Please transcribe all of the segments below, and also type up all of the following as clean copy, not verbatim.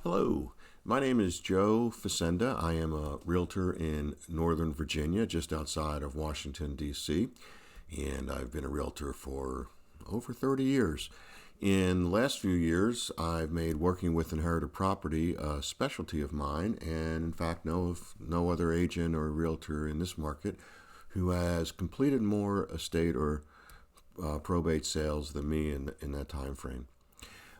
Hello, my name is Joe Facenda. I am a realtor in Northern Virginia, just outside of Washington, D.C., and I've been a realtor for over 30 years. In the last few years, I've made working with inherited property a specialty of mine, and in fact, know of no other agent or realtor in this market who has completed more estate or probate sales than me in that time frame.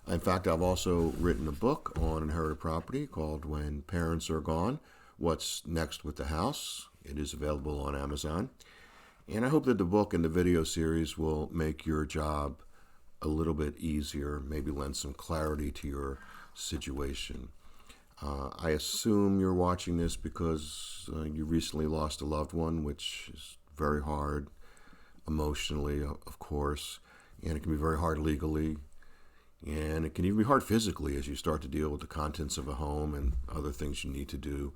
In fact, I've also written a book on inherited property called When Parents Are Gone, What's Next with the House. It is available on Amazon. And I hope that the book and the video series will make your job a little bit easier, maybe lend some clarity to your situation. I assume you're watching this because you recently lost a loved one, which is very hard emotionally, of course, and it can be very hard legally. And it can even be hard physically as you start to deal with the contents of a home and other things you need to do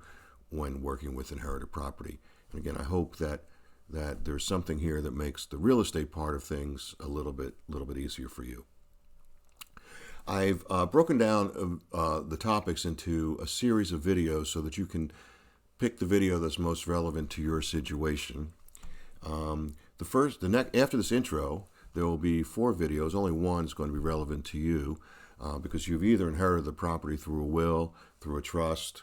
when working with inherited property. And again, I hope that there's something here that makes the real estate part of things a little bit easier for you. I've broken down the topics into a series of videos so that you can pick the video that's most relevant to your situation. After this intro, there will be 4 videos. Only one is going to be relevant to you because you've either inherited the property through a will, through a trust,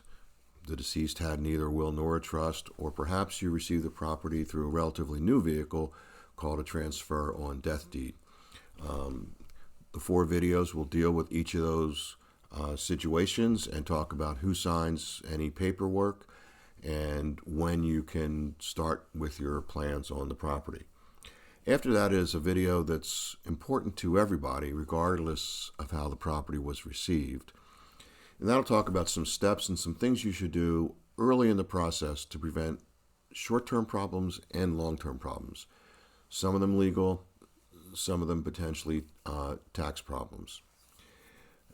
the deceased had neither a will nor a trust, or perhaps you received the property through a relatively new vehicle called a transfer on death deed. The 4 videos will deal with each of those situations and talk about who signs any paperwork and when you can start with your plans on the property. After that is a video that's important to everybody, regardless of how the property was received. And that'll talk about some steps and some things you should do early in the process to prevent short-term problems and long-term problems. Some of them legal, some of them potentially tax problems.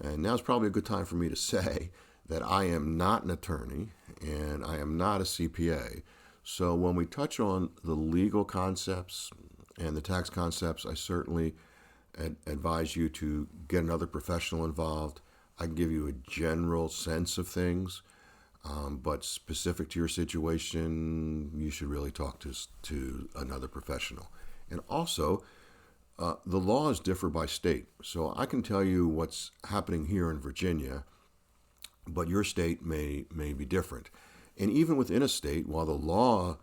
And now's probably a good time for me to say that I am not an attorney and I am not a CPA. So when we touch on the legal concepts and the tax concepts, I certainly advise you to get another professional involved. I can give you a general sense of things, but specific to your situation, you should really talk to another professional. And also, the laws differ by state. So I can tell you what's happening here in Virginia, but your state may be different. And even within a state, while the law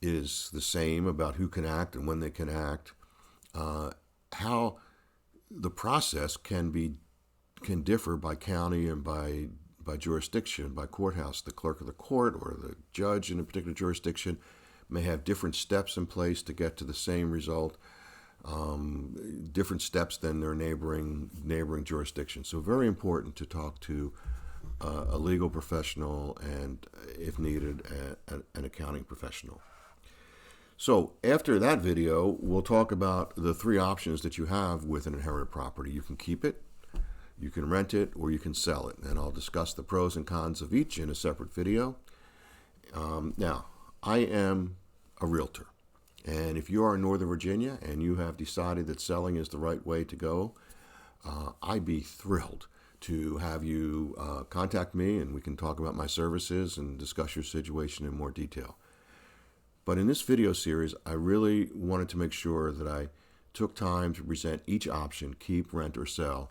is the same about who can act and when they can act, how the process can differ by county and by jurisdiction, by courthouse. The clerk of the court or the judge in a particular jurisdiction may have different steps in place to get to the same result, different steps than their neighboring jurisdiction. So very important to talk to a legal professional and, if needed, an accounting professional. So after that video, we'll talk about the 3 options that you have with an inherited property. You can keep it, you can rent it, or you can sell it. And I'll discuss the pros and cons of each in a separate video. Now, I am a realtor. And if you are in Northern Virginia and you have decided that selling is the right way to go, I'd be thrilled to have you contact me and we can talk about my services and discuss your situation in more detail. But in this video series, I really wanted to make sure that I took time to present each option, keep, rent, or sell,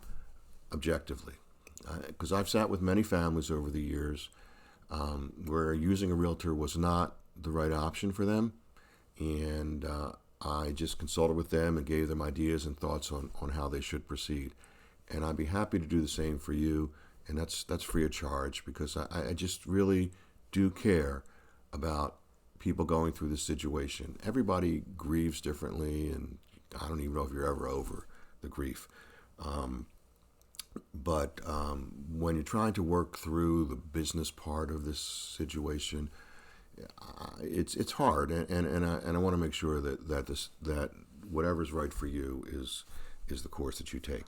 objectively. Because I've sat with many families over the years where using a realtor was not the right option for them. And I just consulted with them and gave them ideas and thoughts on how they should proceed. And I'd be happy to do the same for you. And that's free of charge because I just really do care about people going through this situation. Everybody grieves differently, and I don't even know if you're ever over the grief. But when you're trying to work through the business part of this situation, it's hard, and I want to make sure that whatever's right for you is the course that you take.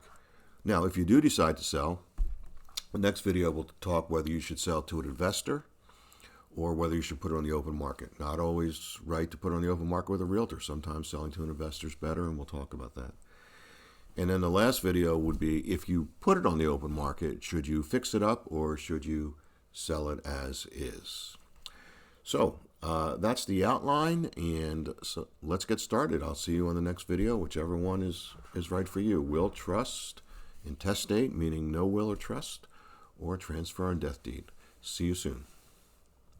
Now, if you do decide to sell, the next video will talk whether you should sell to an investor or whether you should put it on the open market. Not always right to put it on the open market with a realtor. Sometimes selling to an investor is better, and we'll talk about that. And then the last video would be, if you put it on the open market, should you fix it up or should you sell it as is? So that's the outline, and so let's get started. I'll see you on the next video, whichever one is right for you. Will, trust, intestate, meaning no will or trust, or transfer on death deed. See you soon.